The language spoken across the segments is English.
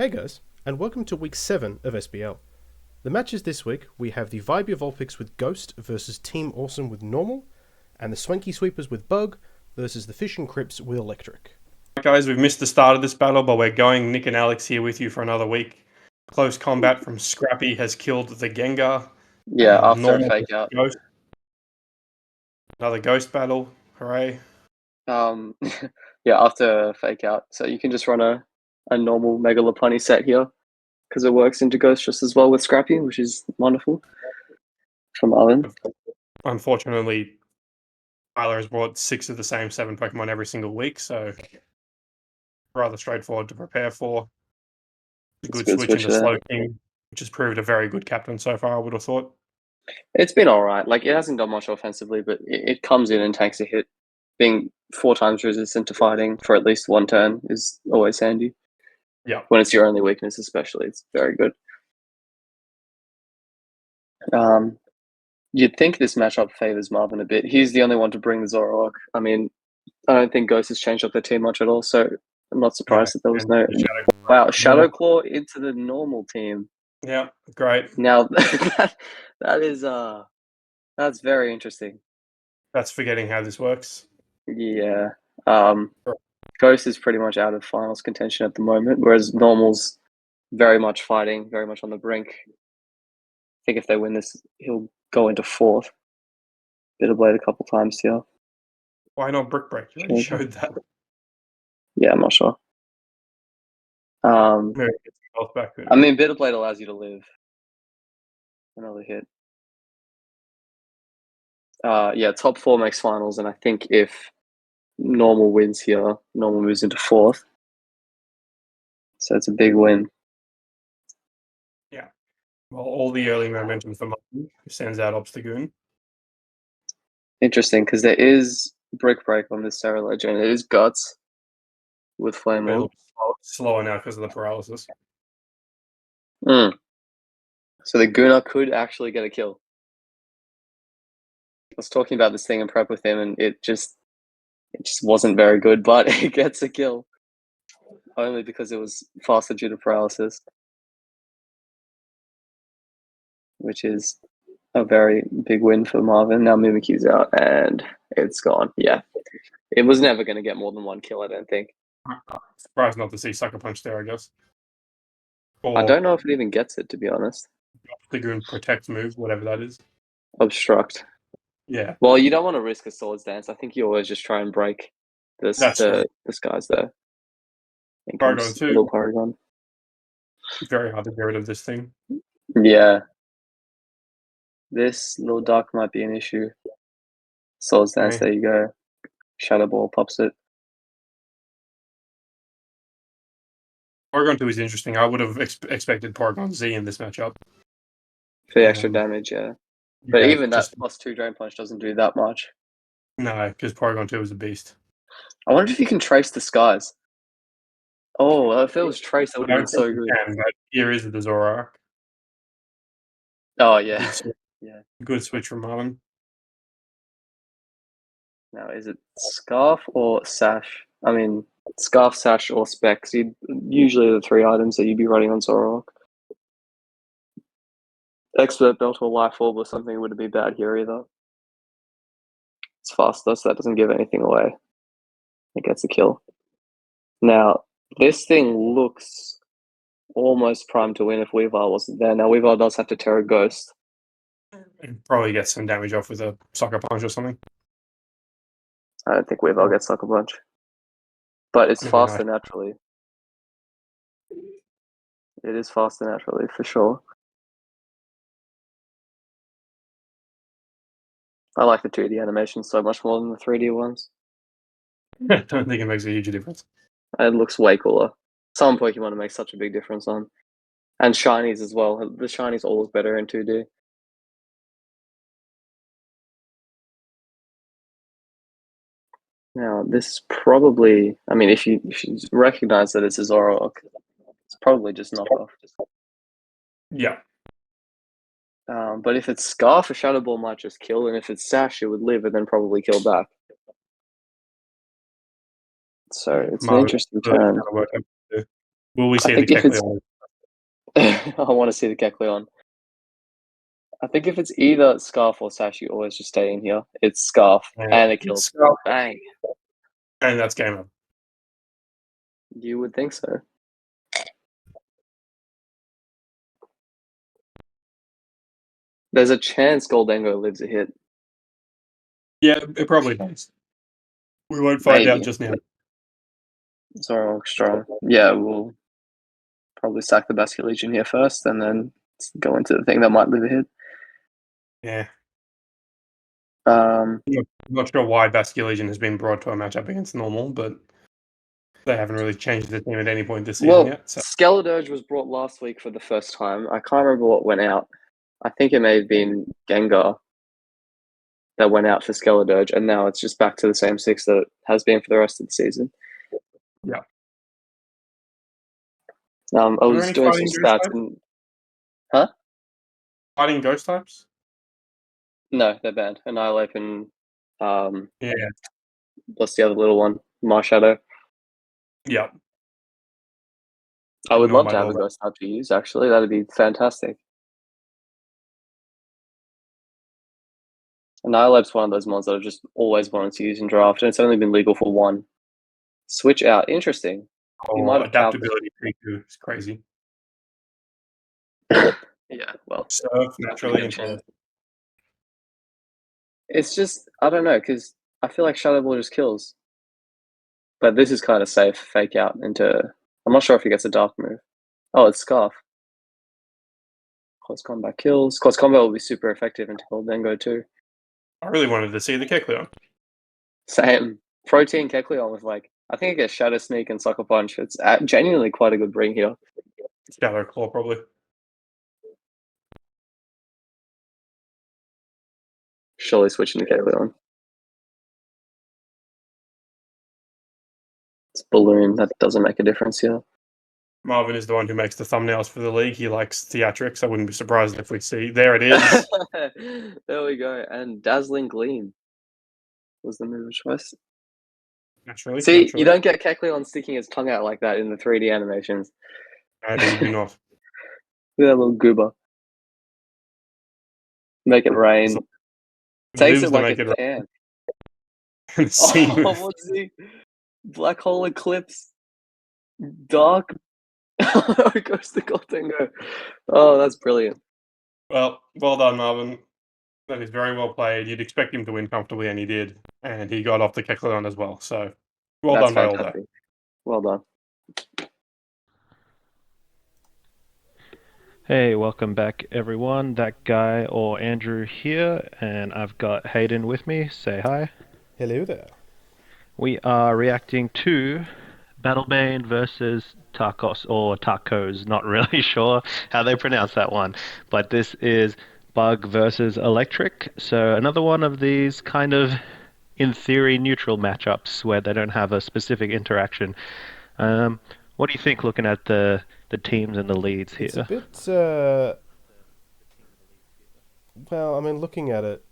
Hey guys, and welcome to week 7 of SBL. The matches this week, we have the Vibey of all picks with Ghost versus Team Awesome with Normal, and the Swanky Sweepers with Bug versus the Fish and Crips with Electric. Guys, we've missed the start of this battle, but we're going. Nick and Alex here with you for another week. Close combat from Scrappy has killed the Gengar. Yeah, after a Normal fake out. Ghost. Another Ghost battle. Hooray. Yeah, after a fake out. So you can just run a normal Mega Lopunny set here because it works into Ghost just as well with Scrappy, which is wonderful for Marvin. Unfortunately, Tyler has brought 6 of the same 7 Pokemon every single week, so rather straightforward to prepare for. A good switch into Slowking, which has proved a very good captain so far, I would have thought. It's been all right. Like, it hasn't done much offensively, but it comes in and takes a hit. Being 4 times resistant to fighting for at least one turn is always handy. Yeah. When it's your only weakness, especially, it's very good. You'd think this matchup favors Marvin a bit. He's the only one to bring the Zoroark. I mean, I don't think Ghost has changed up their team much at all, so I'm not surprised that there was no... Wow, Shadow Claw into the normal team. Yeah, great. Now, that is... that's very interesting. That's forgetting how this works. Yeah. Ghost is pretty much out of finals contention at the moment, whereas Normal's very much fighting, very much on the brink. I think if they win this, he'll go into 4th. Bitter Blade a couple times here. Why not Brick Break? You already showed that. Yeah, I'm not sure. I mean, Bitter Blade allows you to live. Another hit. Yeah, top 4 makes finals, and I think if Normal wins here, Normal moves into 4th. So it's a big win. Yeah. Well, all the early momentum for Marvin sends out Obstagoon. Interesting, because there is Brick Break on this Sarah Legend. It is Guts with Flame Orb. Slower now because of the paralysis. So the Gooner could actually get a kill. I was talking about this thing in prep with him, and it just wasn't very good, but it gets a kill. Only because it was faster due to paralysis. Which is a very big win for Marvin. Now Mimikyu's out, and it's gone. Yeah. It was never going to get more than 1 kill, I don't think. Surprised not to see Sucker Punch there, I guess. I don't know if it even gets it, to be honest. Obstagoon protect move, whatever that is. Obstruct. Yeah. Well, you don't want to risk a Swords Dance. I think you always just try and break the skies there. Paragon 2. Little Paragon. Very hard to get rid of this thing. Yeah. This little duck might be an issue. Swords Dance, there you go. Shadow Ball pops it. Paragon 2 is interesting. I would have expected Paragon Z in this matchup. For the extra damage, yeah. But even that +2 Drain Punch doesn't do that much. No, because Paragon 2 is a beast. I wonder if you can trace the skies. Oh, if it was trace, that would have been so good. But here is the Zoroark. Oh, yeah. Good switch from Marvin. Now, is it Scarf or Sash? I mean, Scarf, Sash, or Specs. Usually the 3 items that you'd be running on Zoroark. Expert Belt or Life Orb or something wouldn't be bad here either. It's faster, so that doesn't give anything away. It gets a kill. Now, this thing looks almost primed to win if Weavile wasn't there. Now, Weavile does have to Terra Ghost. And probably get some damage off with a Sucker Punch or something. I don't think Weavile gets Sucker Punch. But it's faster naturally. It is faster naturally, for sure. I like the 2D animations so much more than the 3D ones. I don't think it makes a huge difference. It looks way cooler. Some Pokemon make such a big difference on. And shinies as well. The shinies all look better in 2D. Now, this is probably... I mean, if you recognize that it's a Zoroark, it's probably just knockoff. Yeah. But if it's Scarf, a Shadow Ball might just kill, and if it's Sash, it would live and then probably kill back. So it's an interesting turn. Will we see the think if it's- Kecleon? I want to see the Kecleon. I think if it's either Scarf or Sash, you always just stay in here. It's Scarf, and it kills. Scarf. Bang. And that's game over. You would think so. There's a chance Goldengo lives a hit. Yeah, it probably does. We won't find out Maybe. just now. Zoroark. Yeah, we'll probably sack the Basket Legion here first, and then go into the thing that might live a hit. Yeah. Um, I'm not sure why Basket Legion has been brought to a matchup against normal, but they haven't really changed the team at any point this season yet. So. Skeledirge was brought last week for the first time. I can't remember what went out. I think it may have been Gengar that went out for Skeledirge, and now it's just back to the same 6 that it has been for the rest of the season. Yeah. I was doing some stats. Huh? Fighting ghost types? No, they're banned. Annihilate and Yeah. what's the other little one? Marshadow. Yeah. I would love to have a ghost type to use, actually. That'd be fantastic. Annihilate's one of those mons that I've just always wanted to use in draft, and it's only been legal for 1. Switch out. Interesting. Adaptability Piku is crazy. Yeah, well. Surf naturally. It's just, I don't know, because I feel like Shadow Ball just kills. But this is kind of safe, fake out into... I'm not sure if he gets a dark move. Oh, it's Scarf. Close combat kills. Close combat will be super effective into Goldengo too. I really wanted to see the Kecleon. Same. Protein Kecleon with I think it gets Shadow Sneak and Sucker Punch. It's genuinely quite a good bring here. Shadow Claw, probably. Surely switching to Kecleon. It's Balloon. That doesn't make a difference here. Marvin is the one who makes the thumbnails for the league. He likes theatrics. I wouldn't be surprised if we see... There it is. There we go. And Dazzling Gleam was the move of choice. Naturally. You don't get Kecleon sticking his tongue out like that in the 3D animations. No, you do not. Look at that little goober. Make it rain. Takes it like a can. What's he? Black Hole Eclipse. Dark. It goes to Goldengo. Oh, that's brilliant. Well done, Marvin. That is very well played. You'd expect him to win comfortably, and he did. And he got off the Kecleon as well. So, done by all that. Well done. Hey, welcome back, everyone. That guy or Andrew here, and I've got Hayden with me. Say hi. Hello there. We are reacting to Battlebane versus Tarkos, or Tarkos, not really sure how they pronounce that one. But this is Bug versus Electric, so another one of these kind of, in theory, neutral matchups where they don't have a specific interaction. What do you think, looking at the teams and the leads here? It's a bit, well, I mean, looking at it,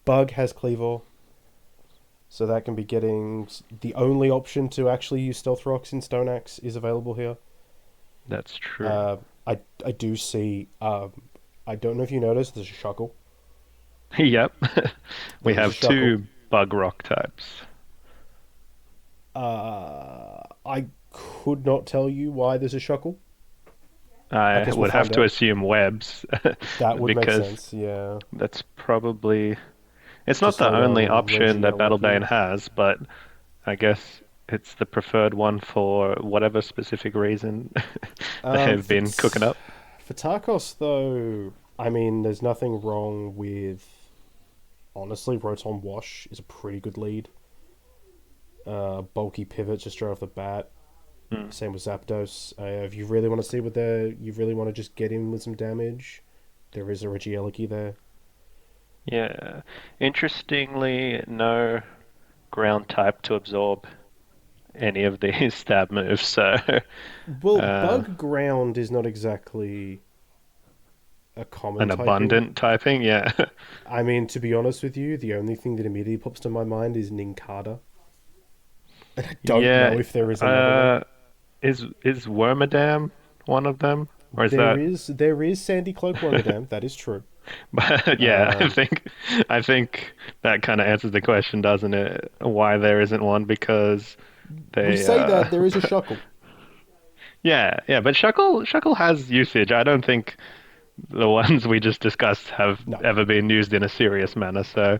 Bug has Cleavor, so that can be getting... The only option to actually use Stealth Rocks in Stone Axe is available here. That's true. I do see... I don't know if you noticed, there's a Shuckle. Yep. We have 2 Bug Rock types. I could not tell you why there's a Shuckle. I would have to assume webs. That would make sense, yeah. That's probably... It's not the only option that Battlebane has, but I guess it's the preferred one for whatever specific reason they have been cooking up. For Tarkos, though, I mean, there's nothing wrong with... Honestly, Rotom Wash is a pretty good lead. Bulky Pivot just straight off the bat. Same with Zapdos. If you really want to see what you really want to just get in with some damage, there is a Regieleki there. Yeah. Interestingly, no ground type to absorb any of these stab moves, so... Well, Bug Ground is not exactly a common An abundant typing, yeah. I mean, to be honest with you, the only thing that immediately pops to my mind is Nincada. And I don't know if there is another one. Is Wormadam one of them? Or is that... There is Sandy Cloak Wormadam, that is true. But yeah, I think that kind of answers the question, doesn't it? Why there isn't one, because We say that there is a Shuckle. Yeah, but Shuckle has usage. I don't think the ones we just discussed have ever been used in a serious manner. So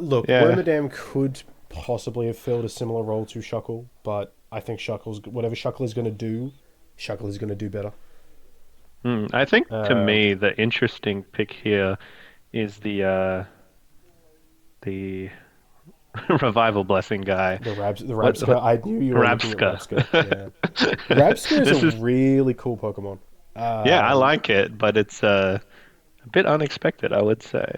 look, yeah. Wormadam could possibly have filled a similar role to Shuckle, but I think whatever Shuckle is going to do, Shuckle is going to do better. I think to me the interesting pick here is the revival blessing guy. The Rabska. I knew you were looking at Rabska. Yeah. Rabska is a really cool Pokemon. Yeah, I like it, but it's a bit unexpected, I would say.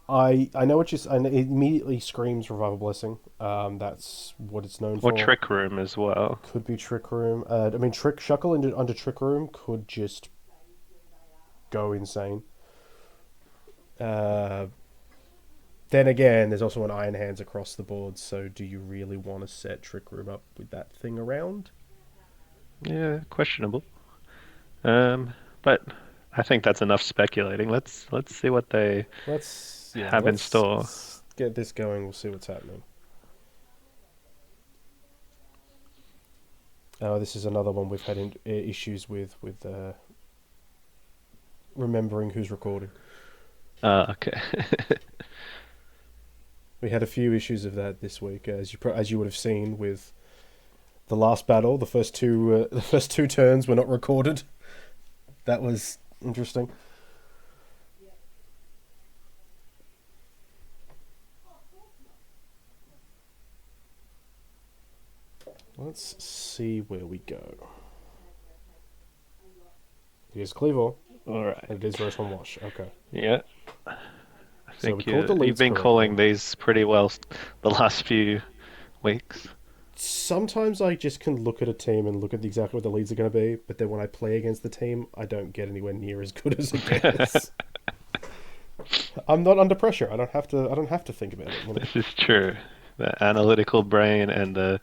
I know it immediately screams Revival Blessing. That's what it's known for. Or Trick Room as well. Could be Trick Room. Shuckle under Trick Room could just go insane. Then again, there's also an Iron Hands across the board, so do you really want to set Trick Room up with that thing around? Yeah, questionable. But I think that's enough speculating. Let's see what they have in store. Let's get this going. We'll see what's happening. Oh, this is another one we've had issues with remembering who's recording. Okay. We had a few issues of that this week, as you would have seen with the last battle. The first two turns were not recorded. That was interesting. Let's see where we go. Here's Cleavor. Alright. It is verse 1 wash. Okay. Yeah. I think So you've been calling these pretty well the last few weeks. Sometimes I just can look at a team and look at exactly what the leads are going to be, but then when I play against the team, I don't get anywhere near as good as it gets. I'm not under pressure. I don't have to think about it. This is true. The analytical brain and the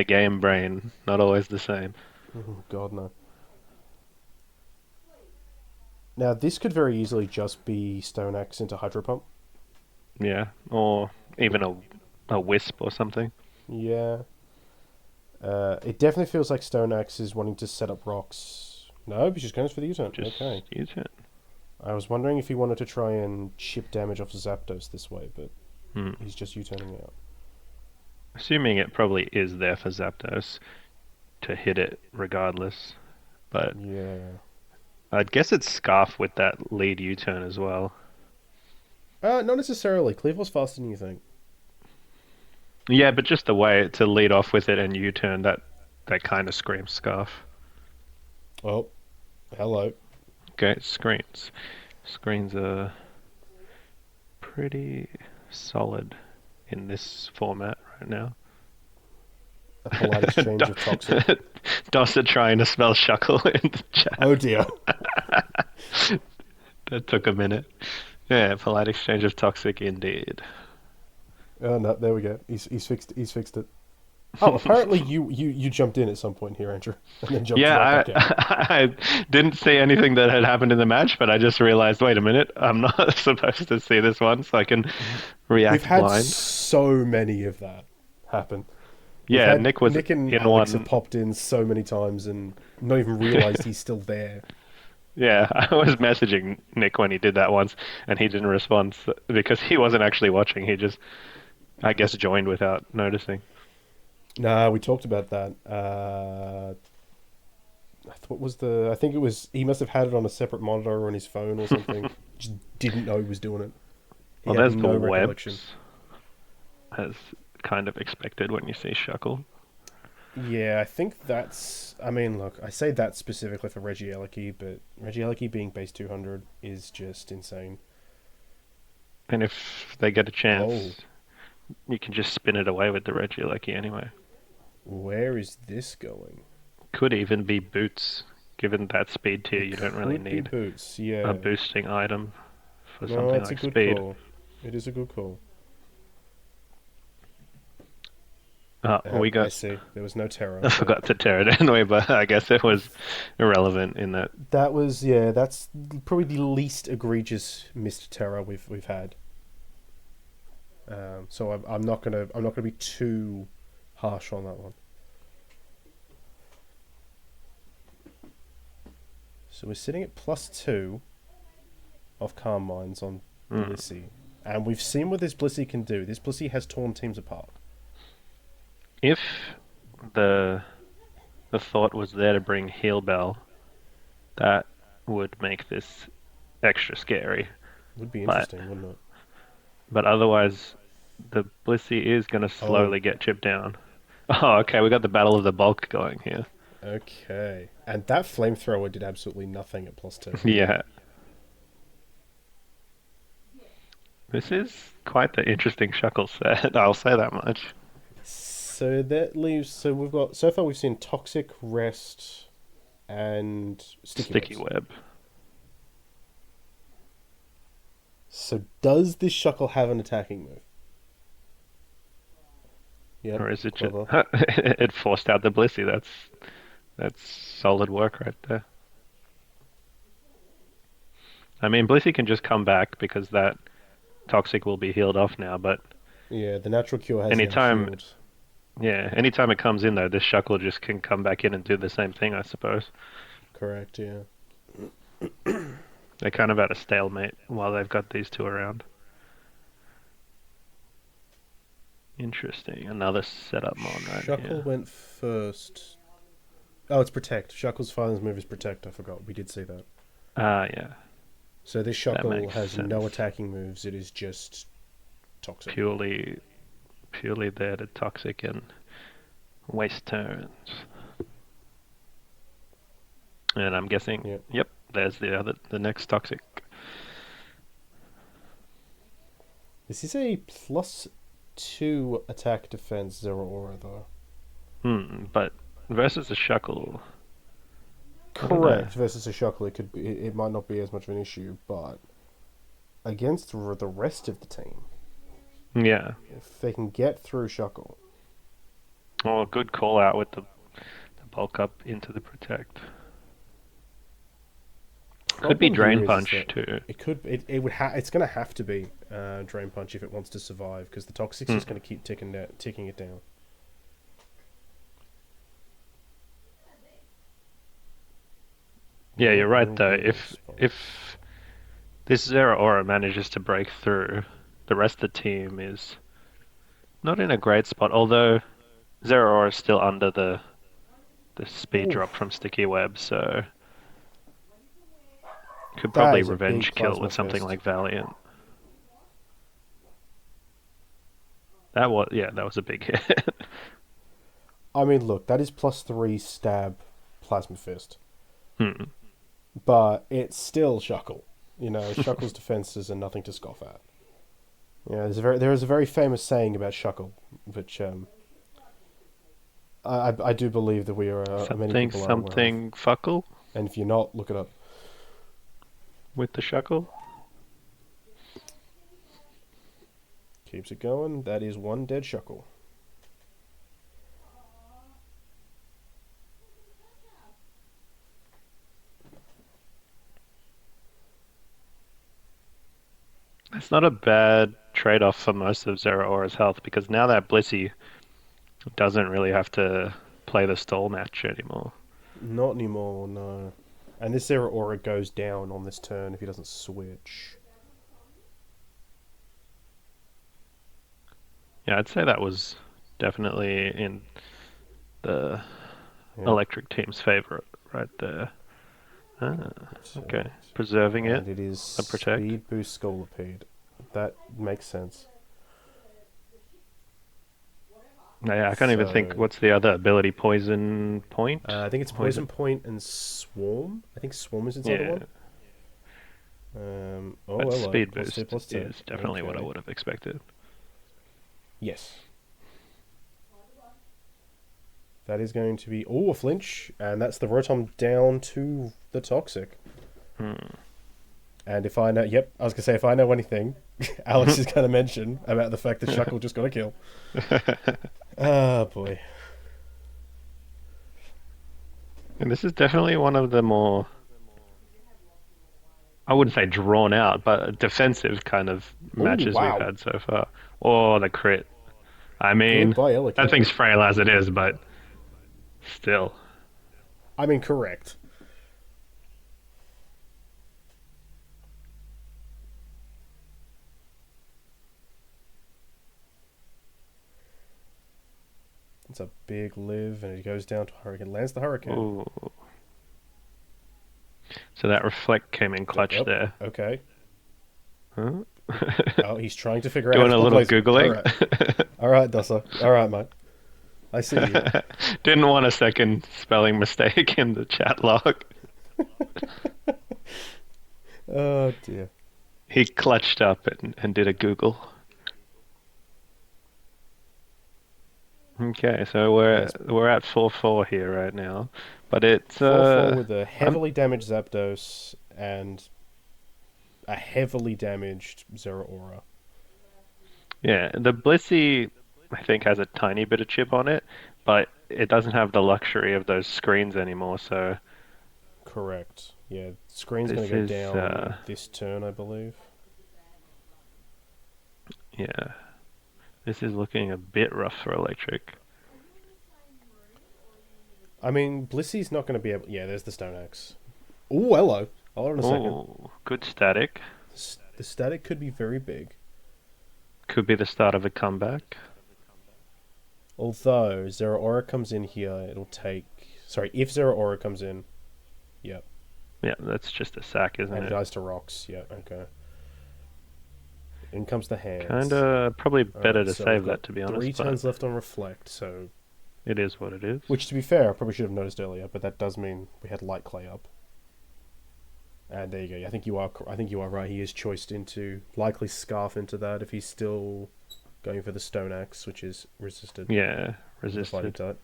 game brain, not always the same. Oh, God, no. Now, this could very easily just be Stone Axe into Hydro Pump. Yeah, or even a Wisp or something. Yeah. It definitely feels like Stone Axe is wanting to set up rocks. No, but she's going for the U-turn. Okay. U-turn. I was wondering if he wanted to try and chip damage off Zapdos this way, but he's just U-turning out. Assuming it probably is there for Zapdos to hit it regardless. But yeah, I'd guess it's Scarf with that lead U-turn as well. Not necessarily. Cleavor's faster than you think. Yeah, but just the way to lead off with it and U-turn, that kind of screams Scarf. Oh, hello. Okay, screens. Screens are pretty solid in this format right now. A polite exchange of toxic. Dossa trying to spell Shuckle in the chat. Oh dear. That took a minute. Yeah, polite exchange of toxic indeed. Oh no, there we go. He's fixed it. Oh, apparently you jumped in at some point here, Andrew, and then jumped right back out. I didn't see anything that had happened in the match, but I just realized, wait a minute, I'm not supposed to see this one, so I can react blind. We've had so many of that happen. Yeah, Nick and Alex have popped in so many times and not even realized he's still there. Yeah, I was messaging Nick when he did that once, and he didn't respond because he wasn't actually watching. He just, I guess, joined without noticing. Nah, we talked about that. I think it was, he must have had it on a separate monitor on his phone or something. Just didn't know he was doing it. Well, there's no recollection. As kind of expected when you see Shuckle. Yeah, I think that's... I mean, look, I say that specifically for Regieleki, but Regieleki being base 200 is just insane. And if they get a chance, you can just spin it away with the Regieleki anyway. Where is this going? Could even be Boots. Given that speed tier, you don't really need Boots, yeah. a boosting item for something like speed. Call. It is a good call. We I got. see. There was no terror. I forgot to tear it anyway, but I guess it was irrelevant in that. That was, yeah. That's probably the least egregious missed terror we've had. So I'm not gonna be too harsh on that one. So we're sitting at +2 of Calm Minds on Blissey. And we've seen what this Blissey can do. This Blissey has torn teams apart. If the thought was there to bring Heal Bell, that would make this extra scary. Would be interesting, wouldn't it? But otherwise, the Blissey is going to slowly get chipped down. Oh, okay, we got the Battle of the Bulk going here. Okay. And that flamethrower did absolutely nothing at +2. Yeah. This is quite the interesting Shuckle set, I'll say that much. So that leaves... So we've got... So far we've seen Toxic, Rest, and Sticky Web. So does this Shuckle have an attacking move? Yeah. Or is it just... it forced out the Blissey, that's solid work right there. I mean, Blissey can just come back because that Toxic will be healed off now, but... Yeah, the natural cure has anytime it comes in though, this Shuckle just can come back in and do the same thing, I suppose. Correct, yeah. They're kind of at a stalemate while they've got these two around. Interesting. Another setup mon right Shuckle here. went first. Oh, it's Protect. Shuckle's finals move is Protect. I forgot. We did see that. Yeah. So this Shuckle has sense. no attacking moves. It is just Toxic. Purely there to Toxic and waste turns. And I'm guessing, yep, there's the next Toxic. This is a +2 attack defense 0 aura though. But versus a Shuckle. Correct. Versus a Shuckle, it might not be as much of an issue, but against the rest of the team. Yeah. If they can get through Shuckle. Oh, good call out with the bulk up into the Protect. Could be Drain Punch too. It could. It would. It's going to have to be Drain Punch if it wants to survive, because the Toxic's just going to keep ticking it down. Yeah, you're right though. If this Zero Aura manages to break through, the rest of the team is not in a great spot. Although Zero Aura is still under the speed drop from Sticky Web, so could probably revenge kill with something like Valiant. That was a big hit. I mean, look, that is +3 stab Plasma Fist. But it's still Shuckle. You know, Shuckle's defenses are nothing to scoff at. Yeah, there is a very famous saying about Shuckle, which I do believe that we are many people are aware of. Fuckle. And if you're not, look it up. With the Shuckle. Keeps it going. That is one dead Shuckle. It's not a bad trade-off for most of Zero Aura's health, because now that Blissey doesn't really have to play the stall match anymore. Not anymore, no. And this Zero Aura goes down on this turn if he doesn't switch. Yeah, I'd say that was definitely in the electric team's favour right there. Okay. Preserving it. And it is a Protect. Speed Boost Scolipede. That makes sense. Yeah, I can't even think. What's the other ability? Poison Point? I think it's Poison Point and Swarm. I think Swarm is inside the one. But Speed Boost is definitely what I would have expected. Yes. That is going to be... a flinch. And that's the Rotom down to the Toxic. And if I know... Yep, I was going to say, if I know anything, Alex is going to mention about the fact that Shuckle just got a kill. Oh boy. And this is definitely one of the more, I wouldn't say drawn out, but defensive kind of Oh matches we've wow. had so far. Oh, the crit. I mean, Goodbye, that Ellicott. thing's frail as it is, but still. I mean, correct. It's a big live, and it goes down to Hurricane. Lands the Hurricane. Ooh. So that reflect came in clutch Yep. there. Okay. Huh? Oh, he's trying to figure out Doing how a to little place it. Googling. All right, Dossa. All right, mate. I see you. Didn't want a second spelling mistake in the chat log. Oh dear. He clutched up and did a Google. Okay, so Yes. we're at 4-4 here right now, but it's 4/4 with a heavily damaged Zapdos and a heavily damaged Zeraora. yeah, the Blissey I think has a tiny bit of chip on it, but it doesn't have the luxury of those screens anymore. So Correct. Yeah, screen's going this to go is down this turn, I believe. yeah, this is looking a bit rough for Electric. I mean, Blissey's not going to be able... Yeah, there's the Stone Axe. Oh, hello. Hold on a second. Oh, good static. The static could be very big. Could be the start of a comeback. Although, Zeraora comes in here, it'll take... Sorry, if Zeraora comes in... Yep. Yeah, that's just a sack, isn't And it? it dies to rocks. Yeah, okay. In comes the hands. Kinda probably better Alright, to so save we've got that, to be honest. 3 But turns left on Reflect, so... it is what it is. Which, to be fair, I probably should have noticed earlier, but that does mean we had Light Clay up. And there you go. I think you are right. He is choiced into... Likely Scarf into that if he's still going for the Stone Axe, which is resisted. Yeah, with the fighting resisted. type.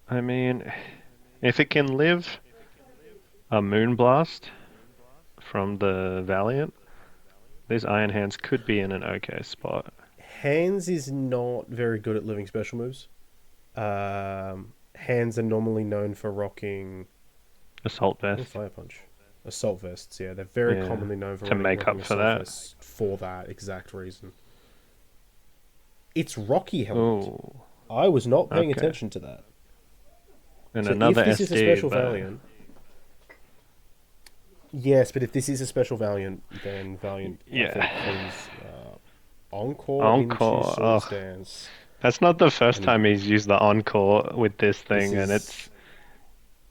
I mean, if it can live a Moonblast from the Valiant, these Iron Hands could be in an okay spot. Hands is not very good at living special moves. Hands are normally known for rocking... Assault Oh, Vest. Fire Punch. Assault Vests, yeah. They're very Yeah, commonly known for to make rocking up for assault that. vests for that exact reason. It's Rocky Helmet. Ooh, I was not paying okay. attention to that. And So another if this is a SD, special but Valiant... Yes, but if this is a special Valiant, then Valiant, Yeah. I think, plays Encore, Encore, into Swords ugh. Dance. that's not the first And time he's used the Encore with this thing, and is it's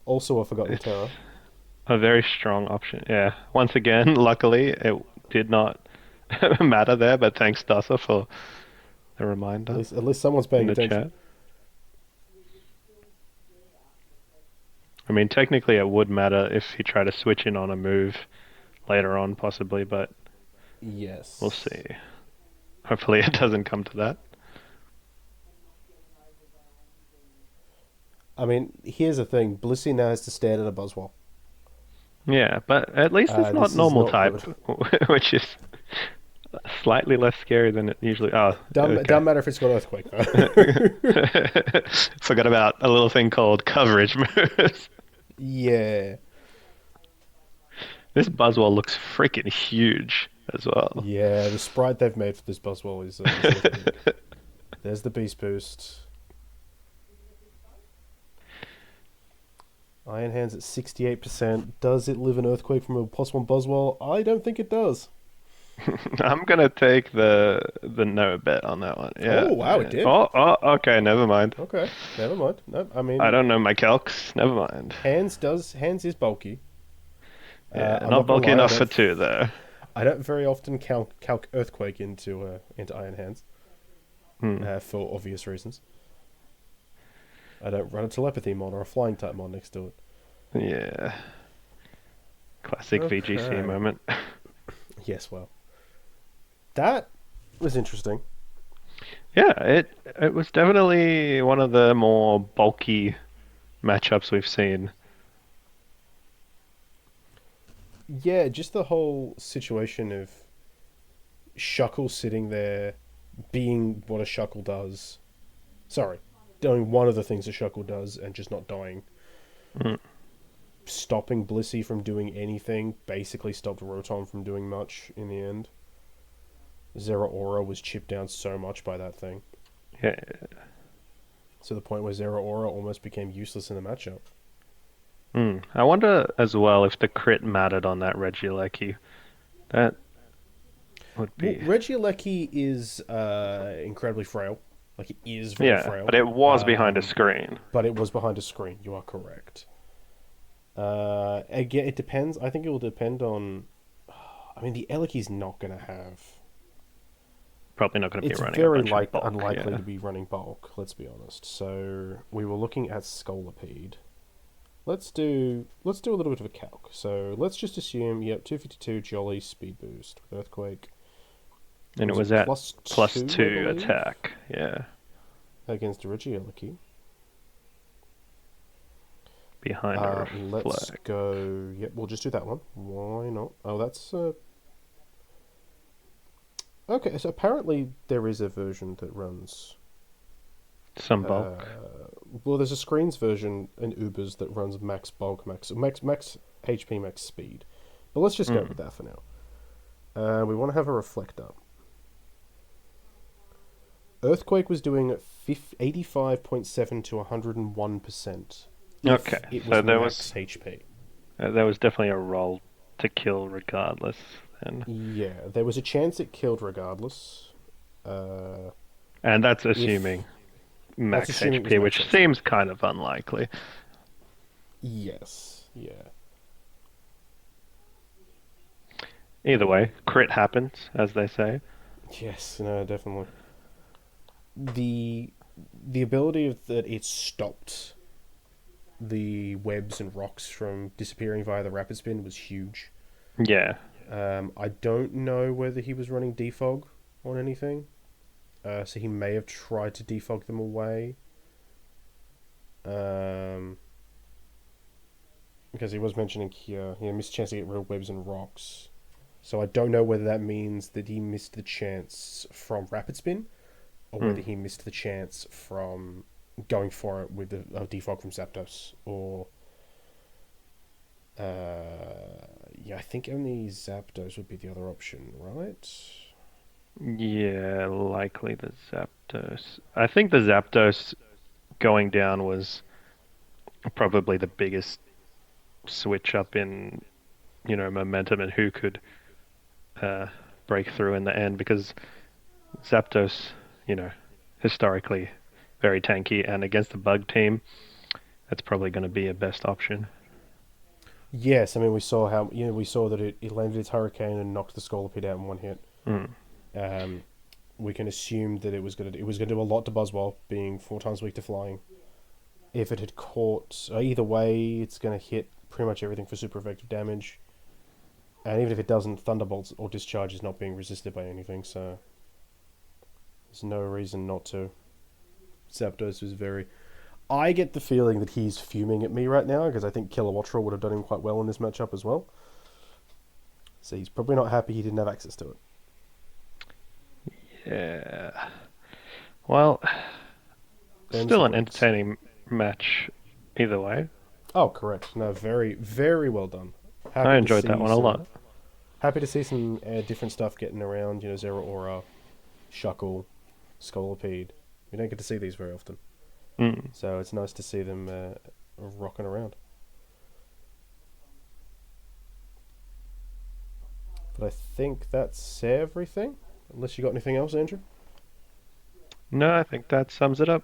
also a Forgotten it's Terror. a very strong option. Yeah, once again, luckily it did not matter there, but thanks Dasa for the reminder At least someone's in paying the attention. chat. I mean, technically it would matter if he tried to switch in on a move later on, possibly, but Yes. we'll see. Hopefully it doesn't come to that. I mean, here's the thing. Blissey now has to stand at a Buzzwole. Yeah, but at least it's This not is normal not type, which is slightly less scary than it usually. Oh, okay. Doesn't matter if it's got Earthquake, though. Forgot about a little thing called coverage moves. Yeah. This Buzzwole looks freaking huge as well. Yeah, the sprite they've made for this Buzzwole is horrific. There's the Beast Boost. Iron Hands at 68%. Does it live an Earthquake from a +1 Buzzwole? I don't think it does. I'm gonna take the no bet on that one. Yeah. Oh, wow, it did. Oh, okay, never mind. Okay, never mind. No, I mean... I don't know my calcs. Never mind. Hands is bulky. Yeah, I'm not gonna bulky lie, enough for two though. I don't very often calc Earthquake into Iron Hands for obvious reasons. I don't run a Telepathy mod or a Flying type mod next to it. Yeah. Classic Okay. VGC moment. Yes, well, that was interesting. Yeah, it was definitely one of the more bulky matchups we've seen. Yeah, just the whole situation of Shuckle sitting there being what a Shuckle does. Sorry, doing one of the things a Shuckle does and just not dying. Stopping Blissey from doing anything basically stopped Rotom from doing much in the end. Zeraora was chipped down so much by that thing. Yeah. To the point where Zeraora almost became useless in the matchup. I wonder as well if the crit mattered on that Regieleki. That would be... Well, Regieleki is incredibly frail. Like, it is very frail. But it was behind a screen. But it was behind a screen. You are correct. Again, it depends. I think it will depend on... I mean, the Eleki's not going to have... Probably not going to be running very a bunch of bulk, unlikely to be running bulk, let's be honest. So, we were looking at Scolipede. Let's do a little bit of a calc. So, let's just assume, 252 Jolly speed boost with Earthquake. And it was at plus two I believe, attack, yeah. Against Regieleki. Behind our let's flag. go... Yep, we'll just do that one. Why not? Oh, that's... Okay, so apparently there is a version that runs... Some bulk. Well, there's a screens version in Ubers that runs max bulk, max HP, max speed. But let's just go with that for now. We want to have a reflect up. Earthquake was doing 85.7 to 101%. Okay, It was so there max was HP. There was definitely a roll to kill regardless. Then. Yeah, there was a chance it killed regardless. And that's assuming max assuming HP, which seems kind of unlikely. Yes, yeah. Either way, crit happens, as they say. Yes, no, definitely. The ability of that it stopped the webs and rocks from disappearing via the rapid spin was huge. Yeah. I don't know whether he was running defog on anything. So he may have tried to defog them away. Because he was mentioning here, he missed a chance to get rid of webs and rocks. So I don't know whether that means that he missed the chance from rapid spin, or whether he missed the chance from going for it with a defog from Zapdos, or... I think only Zapdos would be the other option, right? Yeah, likely the Zapdos. I think the Zapdos going down was probably the biggest switch up in, momentum and who could break through in the end, because Zapdos, historically very tanky, and against the bug team, that's probably going to be a best option. Yes, I mean, we saw that it landed its Hurricane and knocked the Scolipede out in one hit. We can assume that it was going to do a lot to Buzzwole, being 4 times weak to flying. If it had caught, either way, it's going to hit pretty much everything for super effective damage. And even if it doesn't, Thunderbolts or Discharge is not being resisted by anything, so there's no reason not to. Zapdos was very... I get the feeling that he's fuming at me right now, because I think Kilowattrel would have done him quite well in this matchup as well. So he's probably not happy he didn't have access to it. Yeah. Well, still an entertaining match either way. Oh, correct. No, very, very well done. I enjoyed that one a lot. Happy to see some different stuff getting around, Zeraora, Shuckle, Scolipede. We don't get to see these very often. So it's nice to see them rocking around. But I think that's everything. Unless you got anything else, Andrew? No, I think that sums it up.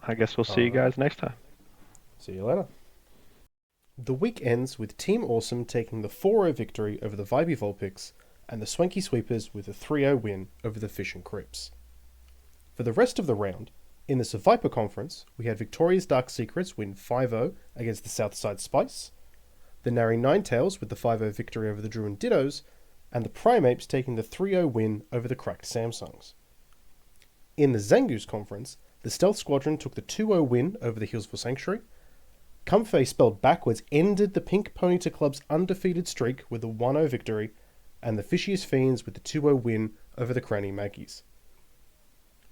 I guess we'll see you guys next time. See you later. The week ends with Team Awesome taking the 4-0 victory over the Vibey Vulpix and the Swanky Sweepers with a 3-0 win over the Fish and Crips. For the rest of the round, in the Survivor Conference, we had Victoria's Dark Secrets win 5-0 against the Southside Spice, the Nari Ninetails with the 5-0 victory over the Druin Dittos, and the Primeapes taking the 3-0 win over the Cracked Samsungs. In the Zangoose Conference, the Stealth Squadron took the 2-0 win over the Healsville Sanctuary, Comfey spelled backwards ended the Pink Ponyta Club's undefeated streak with a 1-0 victory, and the Fishiest Fiends with the 2-0 win over the Cranny Maggies.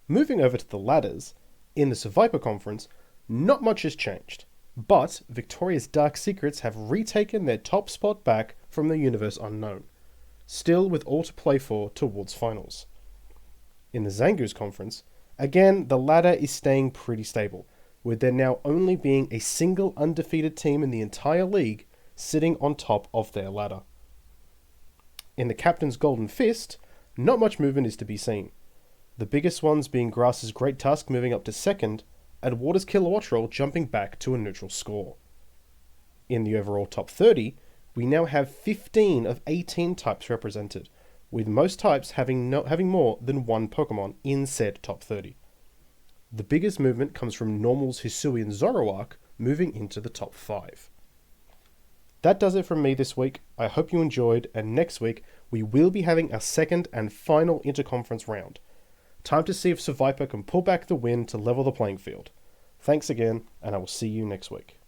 Moving over to the ladders, in the Survivor Conference, not much has changed, but Victoria's Dark Secrets have retaken their top spot back from the Universe Unknown, still with all to play for towards finals. In the Zangoose Conference, again the ladder is staying pretty stable, with there now only being a single undefeated team in the entire league sitting on top of their ladder. In the Captain's Golden Fist, not much movement is to be seen, the biggest ones being Grass's Great Tusk moving up to second, and Water's Kilowattrel jumping back to a neutral score. In the overall top 30, we now have 15 of 18 types represented, with most types having more than one Pokemon in said top 30. The biggest movement comes from Normal's Hisuian Zoroark moving into the top 5. That does it from me this week. I hope you enjoyed, and next week we will be having our second and final interconference round. Time to see if Survivor can pull back the win to level the playing field. Thanks again, and I will see you next week.